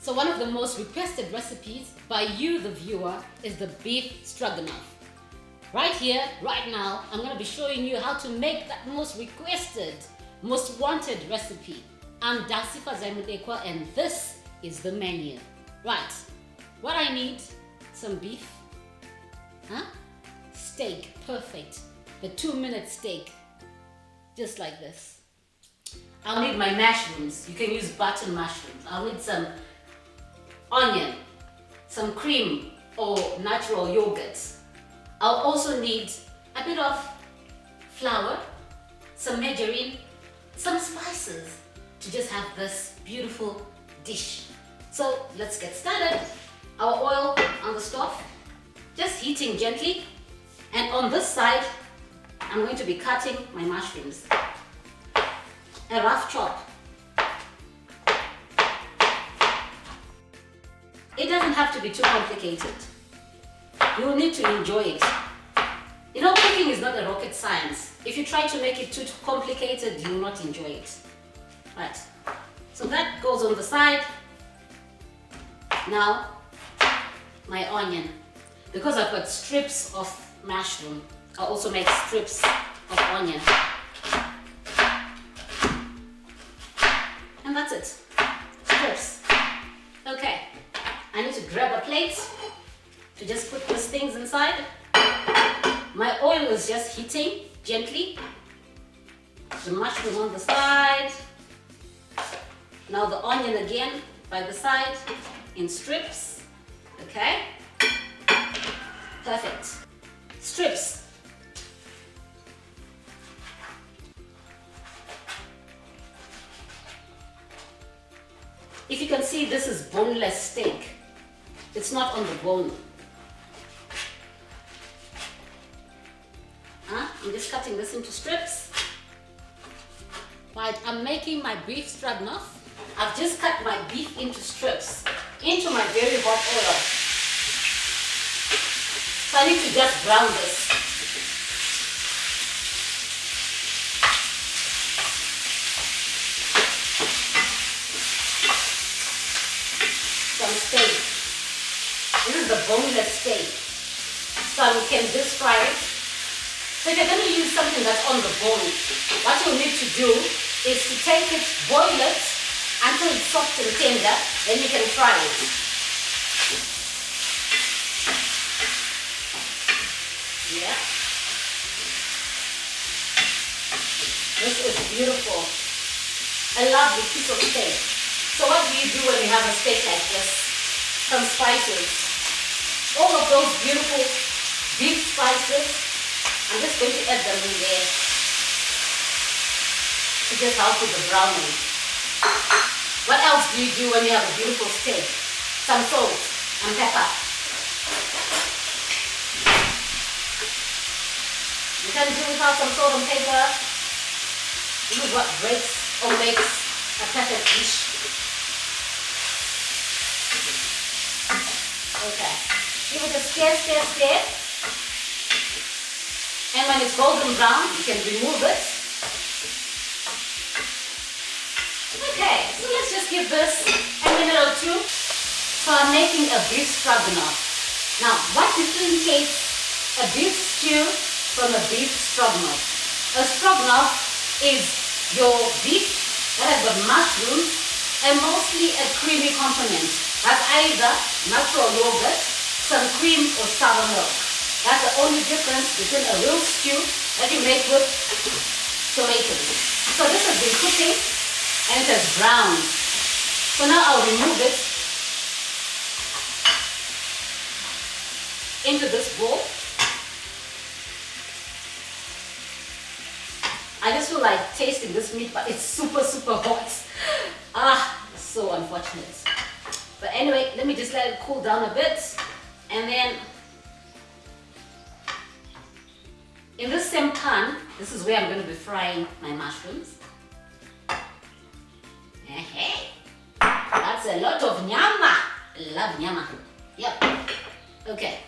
So one of the most requested recipes by you, the viewer, is the beef stroganoff. Right here, right now, I'm going to be showing you how to make that most requested, most wanted recipe. I'm Dasifa Zaimudekwa and this is the menu. Right, what I need, some beef, steak, perfect, the 2-minute steak, just like this. I'll need my mushrooms, you can use button mushrooms. I'll need some onion, some cream or natural yogurt. I'll also need a bit of flour, some margarine, some spices to just have this beautiful dish. So let's get started. Our oil on the stove, just heating gently. And on this side, I'm going to be cutting my mushrooms. A rough chop. It doesn't have to be too complicated. You will need to enjoy it. You know, cooking is not a rocket science. If you try to make it too complicated, you will not enjoy it. Right, so that goes on the side. Now, my onion. Because I've got strips of mushroom, I'll also make strips of onion. And that's it, strips. Okay, I need to grab a plate to just put these things inside. My oil is just heating gently. The mushroom on the side. Now the onion again by the side in strips. Okay, perfect. Strips. If you can see, this is boneless steak. It's not on the bone. I'm just cutting this into strips. Right, I'm making my beef stroganoff. I've just cut my beef into strips, into my very hot oil. So I need to just brown this. Some steak. This is the boneless steak. So we can just fry it. So if you're going to use something that's on the bone, what you'll need to do is to take it, boil it until it's soft and tender, then you can fry it. Yeah. This is beautiful. A lovely piece of steak. So what do you do when you have a steak like this? Some spices. All of those beautiful beef spices, I'm just going to add them in there to just help with the browning. What else do you do when you have a beautiful steak? Some salt and pepper. You can do without some salt and pepper. This is what breaks or makes a perfect dish. Okay. Give it a stir. And when it's golden brown, you can remove it. Okay, so let's just give this a minute or two. So I'm making a beef stroganoff. Now, what differentiates a beef stew from a beef stroganoff? A stroganoff is your beef that has got mushrooms and mostly a creamy component. That's either natural yogurt, some cream or sour milk. That's the only difference between a real stew that you make with tomatoes. So this has been cooking and it has browned. So now I'll remove it into this bowl. I just feel like tasting this meat, but it's super hot. So unfortunate. But anyway, let me just let it cool down a bit. And then in this same pan, this is where I'm going to be frying my mushrooms. Hey, that's a lot of nyama. I love nyama. Yep. Okay.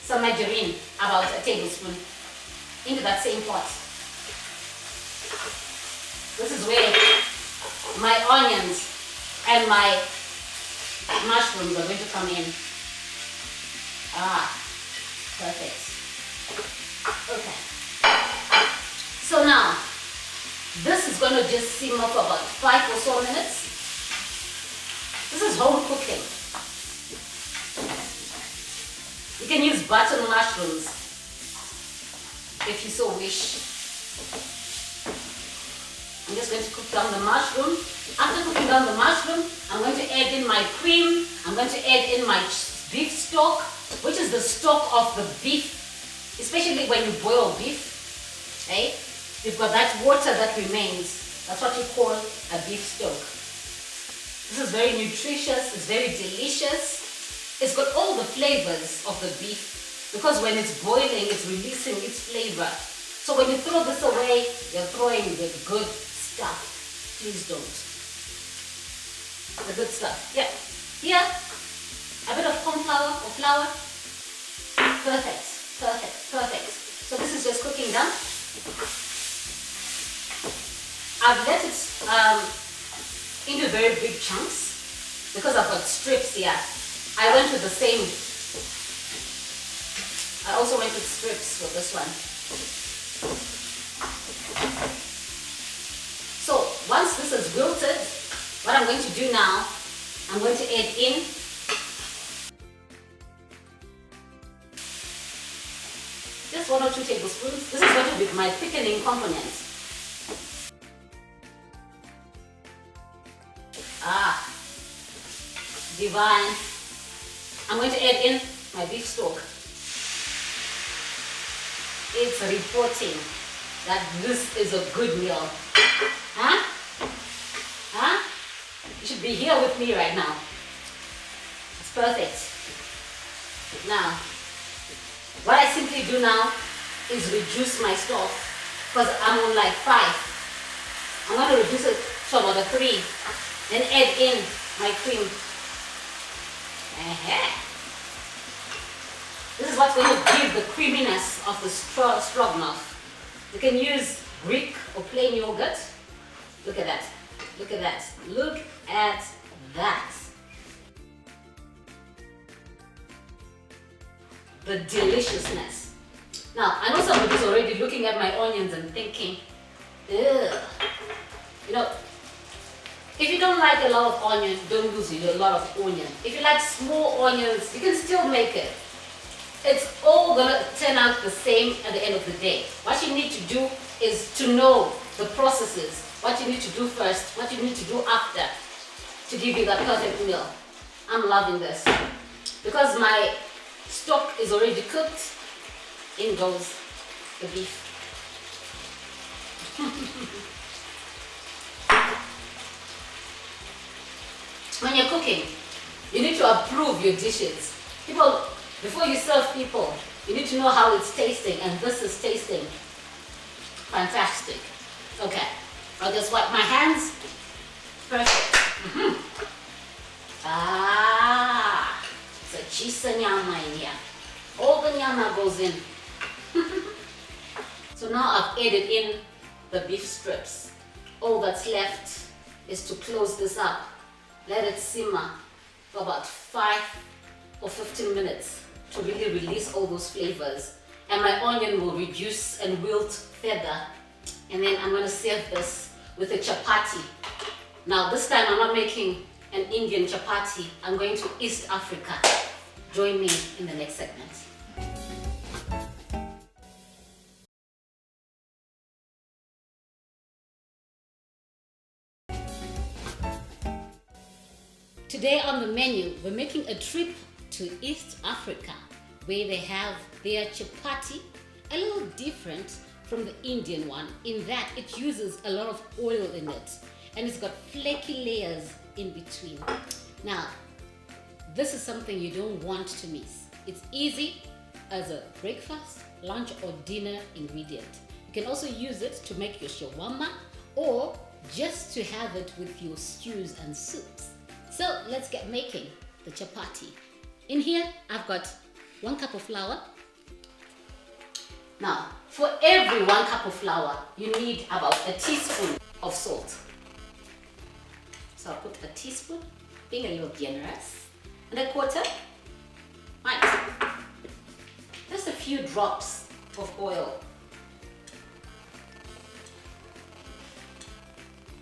Some margarine, about a tablespoon, into that same pot. This is where my onions and my mushrooms are going to come in. Ah, perfect. Okay. So now, this is going to just simmer for about 5 or so minutes. This is home cooking. You can use button mushrooms if you so wish. I'm just going to cook down the mushroom. After cooking down the mushroom, I'm going to add in my cream. I'm going to add in my beef stock, which is the stock of the beef, especially when you boil beef. Okay? You've got that water that remains. That's what you call a beef stock. This is very nutritious. It's very delicious. It's got all the flavors of the beef because when it's boiling, it's releasing its flavor. So when you throw this away, you're throwing the good stuff. Please don't. The good stuff. Yeah. Here, a bit of corn flour or flour. Perfect. Perfect. Perfect. So this is just cooking down. I've let it into very big chunks because I've got strips here. I went with the same. I also went with strips for this one. So once this is wilted, what I'm going to do now, I'm going to add in just 1 or 2 tablespoons. This is going to be my thickening component. Ah, divine. I'm going to add in my beef stock. It's reporting that this is a good meal. Huh? Huh? You should be here with me right now. It's perfect. Now, what I simply do now is reduce my stock because I'm on like 5. I'm going to reduce it to about a 3. Then add in my cream. This is what's going to give the creaminess of the stroganoff. You can use Greek or plain yogurt. Look at that. Look at that. Look at that. The deliciousness. Now, I know somebody is already looking at my onions and thinking, ugh. You know, if you don't like a lot of onions, don't use a lot of onion. If you like small onions, you can still make it. It's all gonna turn out the same at the end of the day. What you need to do is to know the processes, what you need to do first, what you need to do after to give you that perfect meal. I'm loving this. Because my stock is already cooked, in goes the beef. When you're cooking, you need to approve your dishes. People, before you serve people, you need to know how it's tasting, and this is tasting fantastic. Okay, I'll just wipe my hands. Perfect. Ah, it's a chisa nyama in here. All the nyama goes in. So now I've added in the beef strips. All that's left is to close this up. Let it simmer for about 5 or 15 minutes to really release all those flavors. And my onion will reduce and wilt further. And then I'm going to serve this with a chapati. Now this time I'm not making an Indian chapati. I'm going to East Africa. Join me in the next segment. Today on the menu, we're making a trip to East Africa, where they have their chapati, a little different from the Indian one in that it uses a lot of oil in it and it's got flaky layers in between. Now, this is something you don't want to miss. It's easy as a breakfast, lunch or dinner ingredient. You can also use it to make your shawarma or just to have it with your stews and soups. So let's get making the chapati. In here, I've got 1 cup of flour. Now, for every 1 cup of flour, you need about a teaspoon of salt. So I'll put a teaspoon. being a little generous. And a quarter. Right. Just a few drops of oil.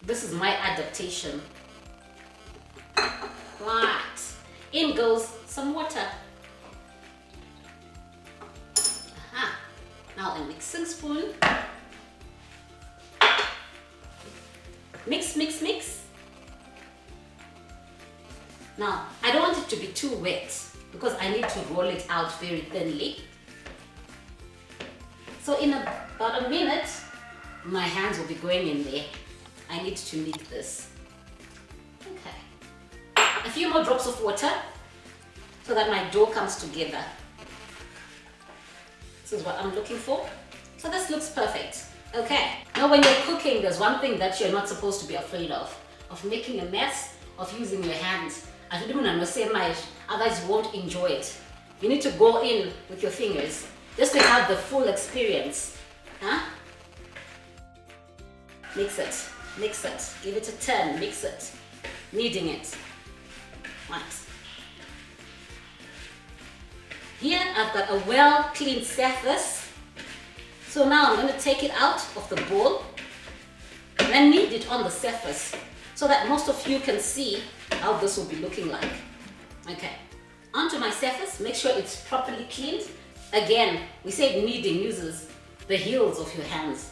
This is my adaptation. Right. In goes some water. Aha. Now a mixing spoon. Mix, mix, mix. Now, I don't want it to be too wet because I need to roll it out very thinly. So in about a minute, my hands will be going in there. I need to knead this. Okay. A few more drops of water so that my dough comes together. This is what I'm looking for. So this looks perfect. Okay. Now when you're cooking, there's one thing that you're not supposed to be afraid of making a mess, of using your hands. Otherwise you won't enjoy it. You need to go in with your fingers just to have the full experience. Huh? Mix it, mix it, give it a turn, mix it, kneading it. Right. Here I've got a well-cleaned surface. So now I'm going to take it out of the bowl and then knead it on the surface so that most of you can see how this will be looking like. Okay, onto my surface, make sure it's properly cleaned. Again, we said kneading uses the heels of your hands.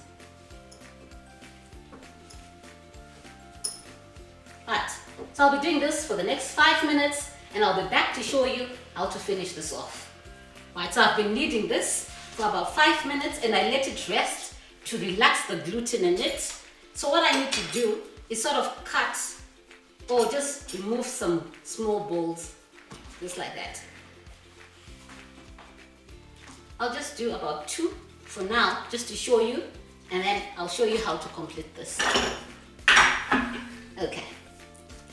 Right, so I'll be doing this for the next 5 minutes and I'll be back to show you how to finish this off. Right, so I've been kneading this for about 5 minutes and I let it rest to relax the gluten in it. So what I need to do is sort of cut or just remove some small balls, just like that. I'll just do about 2 for now, just to show you, and then I'll show you how to complete this. Okay,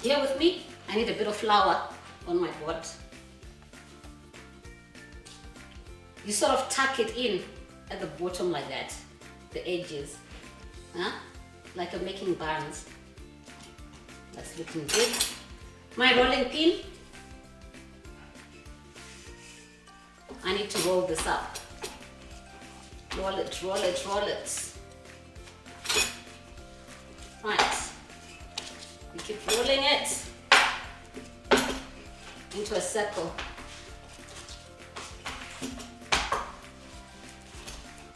here with me, I need a bit of flour on my board. You sort of tuck it in at the bottom like that, the edges, huh? Like I'm making buns. That's looking good. My rolling pin, I need to roll this up. Roll it, roll it, roll it. Right. We keep rolling it into a circle.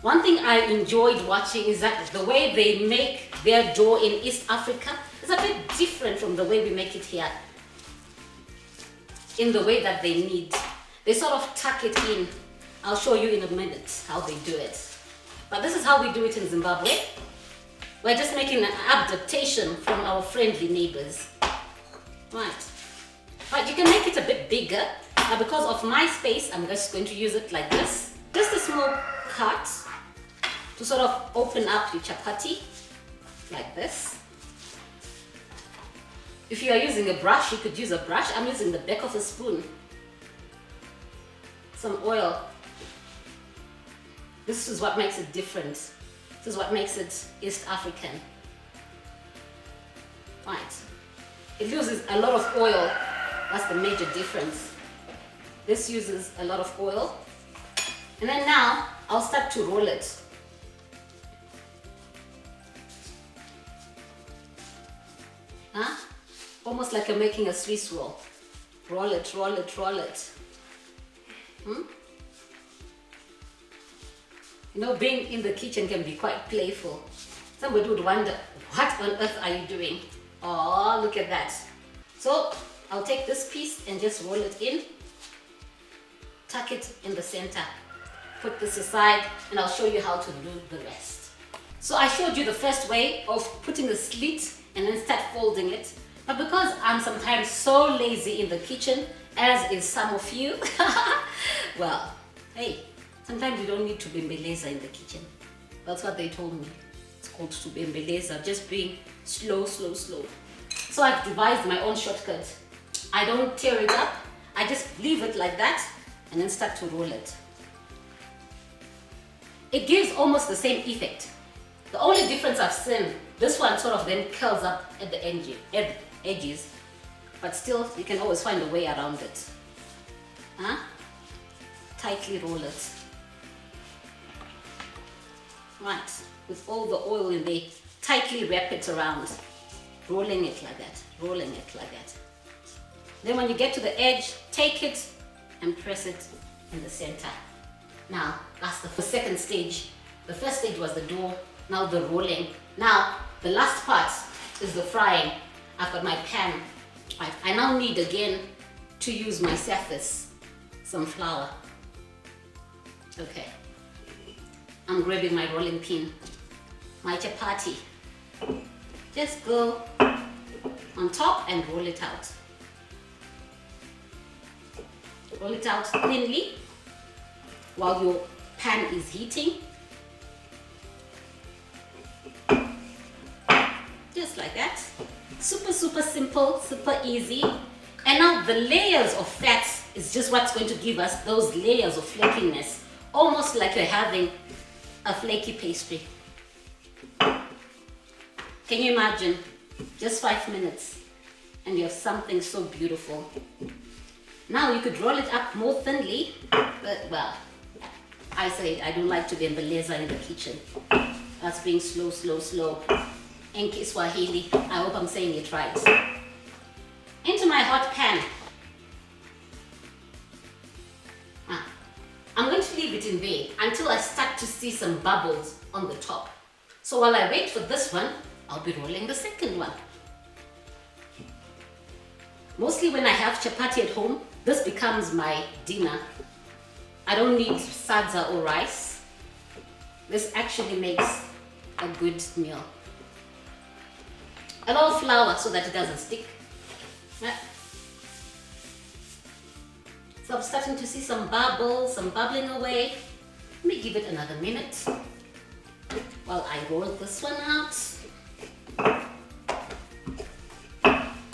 One thing I enjoyed watching is that the way they make their dough in East Africa is a bit different from the way we make it here. In the way that they knead. They sort of tuck it in. I'll show you in a minute how they do it. But this is how we do it in Zimbabwe. We're just making an adaptation from our friendly neighbors. Right. But you can make it a bit bigger. Now because of my space, I'm just going to use it like this. Just a small cut to sort of open up your chapati, like this. If you are using a brush, you could use a brush. I'm using the back of a spoon. Some oil. This is what makes it different. This is what makes it East African. Right. It uses a lot of oil. That's the major difference. This uses a lot of oil. And then now, I'll start to roll it. Huh? Almost like I'm making a Swiss roll. Roll it, roll it, roll it. You know, being in the kitchen can be quite playful. Somebody would wonder, what on earth are you doing? Oh, look at that. So, I'll take this piece and just roll it in. Tuck it in the center. Put this aside and I'll show you how to do the rest. So I showed you the first way of putting a slit and then start folding it. But because I'm sometimes so lazy in the kitchen, as is some of you, well, hey, sometimes you don't need to bembeleza in the kitchen. That's what they told me. It's called to bembeleza, just being slow, slow, slow. So I've devised my own shortcut. I don't tear it up. I just leave it like that and then start to roll it. It gives almost the same effect. The only difference I've seen, this one sort of then curls up at the edges. but still you can always find a way around it. Huh? Tightly roll it. Right, with all the oil in there, tightly wrap it around, rolling it like that, rolling it like that. Then when you get to the edge, take it and press it in the center. Now, that's the second stage. The first stage was the dough, now the rolling. Now, the last part is the frying. I've got my pan. Right, I now need again to use my surface, some flour. Okay, I'm grabbing my rolling pin, my chapati. Just go on top and roll it out. Roll it out thinly while your pan is heating. Just like that. Super, super simple, super easy. And now the layers of fat is just what's going to give us those layers of flakiness. Almost like you're having a flaky pastry. Can you imagine? Just 5 minutes and you have something so beautiful. Now you could roll it up more thinly, but well, I say I don't like to be embeleza in the kitchen. That's being slow, slow, slow. In Kiswahili, I hope I'm saying it right. Into my hot pan. I'm going to leave it in there until I start to see some bubbles on the top. So while I wait for this one, I'll be rolling the second one. Mostly when I have chapati at home, this becomes my dinner. I don't need sadza or rice. This actually makes a good meal. A lot of flour so that it doesn't stick. So I'm starting to see some bubbles, some bubbling away. Let me give it another minute while I roll this one out.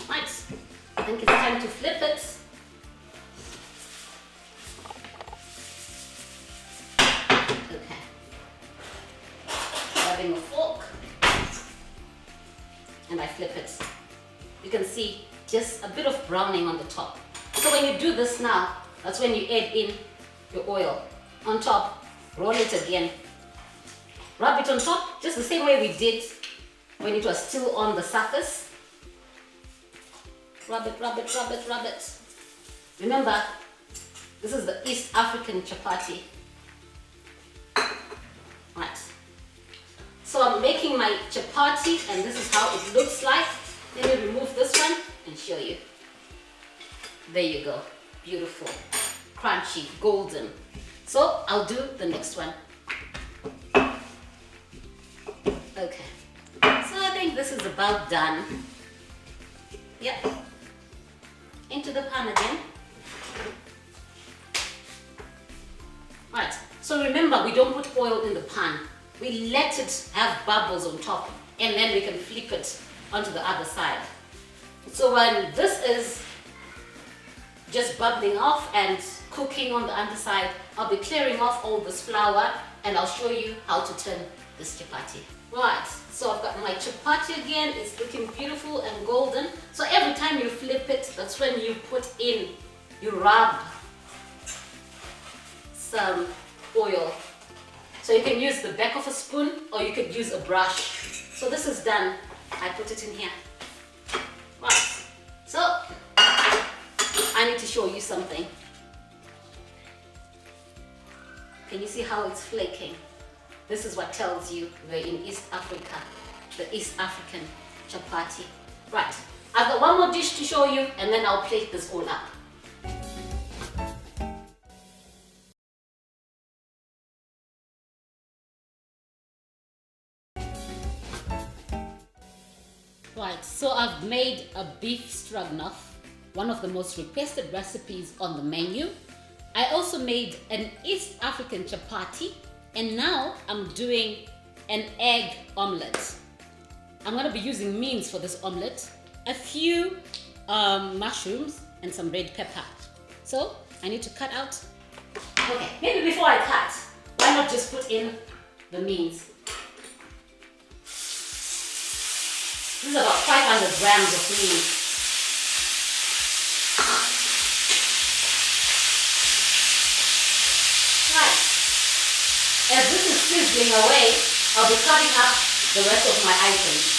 Right, I think it's time to flip it. Okay. Grabbing a fork and I flip it. You can see just a bit of browning on the top. So when you do this now, that's when you add in your oil. On top, roll it again. Rub it on top, just the same way we did when it was still on the surface. Rub it, rub it, rub it, rub it. Remember, this is the East African chapati. Right. So I'm making my chapati and this is how it looks like. Let me remove this one and show you. There you go. Beautiful, crunchy, golden. So I'll do the next one. Okay. So I think this is about done. Yep. Into the pan again. Right. So remember, we don't put oil in the pan. We let it have bubbles on top and then we can flip it onto the other side. So when this is just bubbling off and cooking on the underside, I'll be clearing off all this flour and I'll show you how to turn this chapati. Right, so I've got my chapati again. It's looking beautiful and golden. So every time you flip it, that's when you put in, you rub some oil. So you can use the back of a spoon or you could use a brush. So this is done. I put it in here. Right, so I need to show you something. Can you see how it's flaking? This is what tells you we're in East Africa, the East African chapati. Right, I've got one more dish to show you and then I'll plate this all up. Right, so I've made a beef stroganoff, one of the most requested recipes on the menu. I also made an East African chapati, and now I'm doing an egg omelette. I'm going to be using means for this omelette, a few mushrooms and some red pepper. So I need to cut out. Okay, maybe before I cut, why not just put in the means? This is about 500 grams of meat. is sizzling away, I'll be cutting up the rest of my items.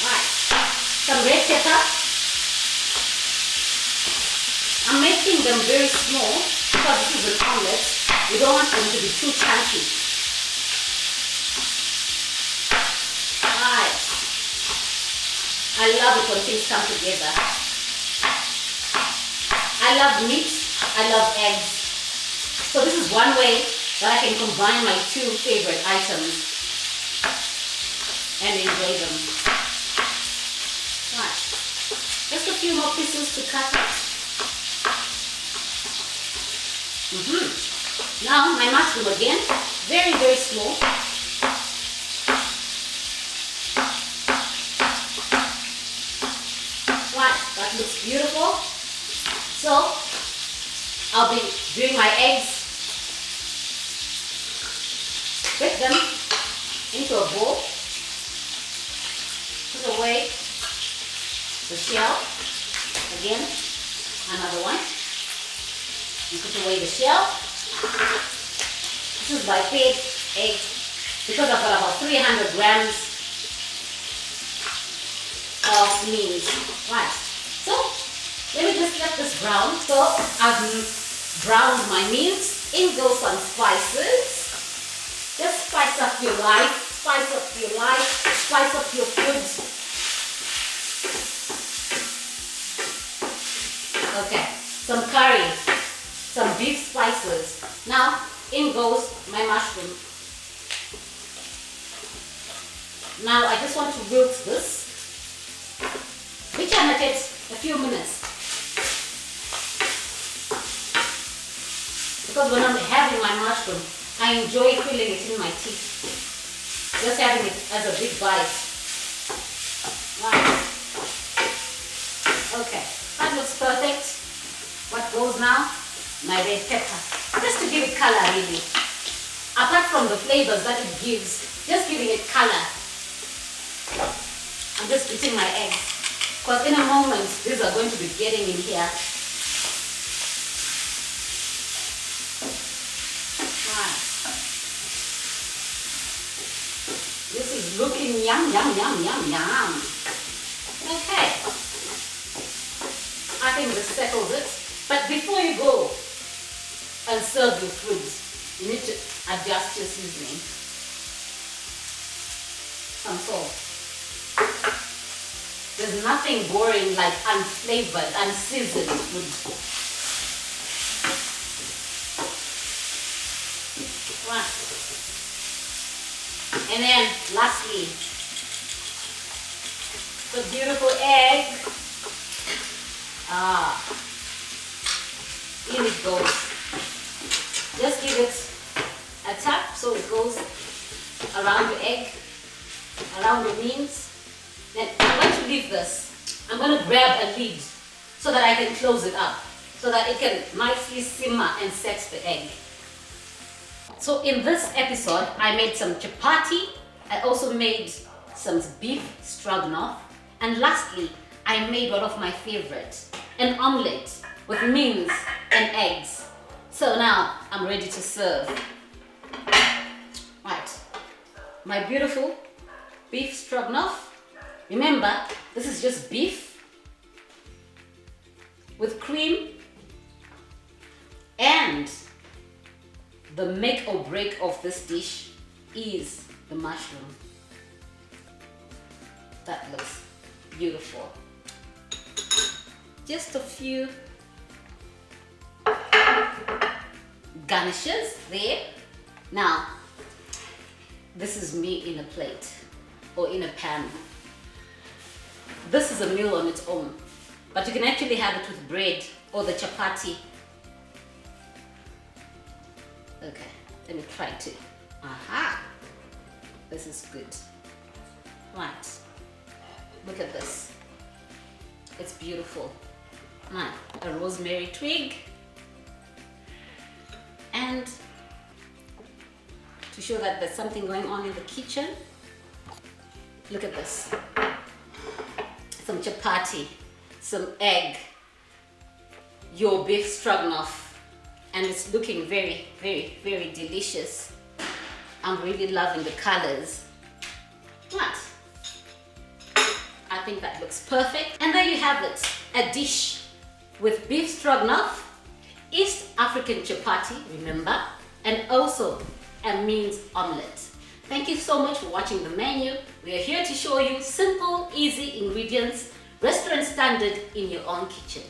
Right. Some red pepper. I'm making them very small because this is an omelette. We don't want them to be too chunky. Right. I love it when things come together. I love meat. I love eggs. So this is one way that I can combine my two favorite items and enjoy them. Right. Just a few more pieces to cut out. Now my mushroom again, very, very small. Right, that looks beautiful. So I'll be doing my eggs, put them into a bowl, put away the shell, again, another one, and put away the shell. This is my third egg because I've got about 300 grams of meat. Right, so let me just let this brown. So I've browned my meat. In goes some spices. Just spice up your life, spice up your life, spice up your food. Okay, some curry, some beef spices. Now in goes my mushroom. Now I just want to wilt this, which I might take a few minutes. Because when I'm having my mushroom, I enjoy feeling it in my teeth. Just having it as a big bite. Right. Okay, that looks perfect. What goes now? My red pepper. Just to give it color really. Apart from the flavors that it gives, just giving it color. I'm just beating my eggs. Because in a moment, these are going to be getting in here. Right. This is looking yum, yum, yum, yum, yum. Okay. I think this settles it. But before you go and serve your food, you need to adjust your seasoning. Some salt. There's nothing boring like unflavored, unseasoned food. Right. And then lastly, the beautiful egg. In it goes. Just give it a tap so it goes around the egg, around the meats. Then I'm going to leave this. I'm going to grab a lid so that I can close it up, so that it can nicely simmer and set the egg. So in this episode, I made some chapati. I also made some beef stroganoff. And lastly, I made one of my favorites, an omelette with mince and eggs. So now I'm ready to serve. Right, my beautiful beef stroganoff. Remember, this is just beef with cream, and the make or break of this dish is the mushroom. That looks beautiful. Just a few garnishes there. Now, this is me in a plate or in a pan. This is a meal on its own, but you can actually have it with bread or the chapati. Okay, let me try to. Aha! This is good. Right, look at this. It's beautiful. Now, a rosemary twig. And to show that there's something going on in the kitchen, look at this. Some chapati, some egg, your beef stroganoff, and it's looking very, very, very delicious. I'm really loving the colors. What? I think that looks perfect. And there you have it, a dish with beef stroganoff, East African chapati, remember, and also a means omelette. Thank you so much for watching the menu. We are here to show you simple, easy ingredients, restaurant standard in your own kitchen.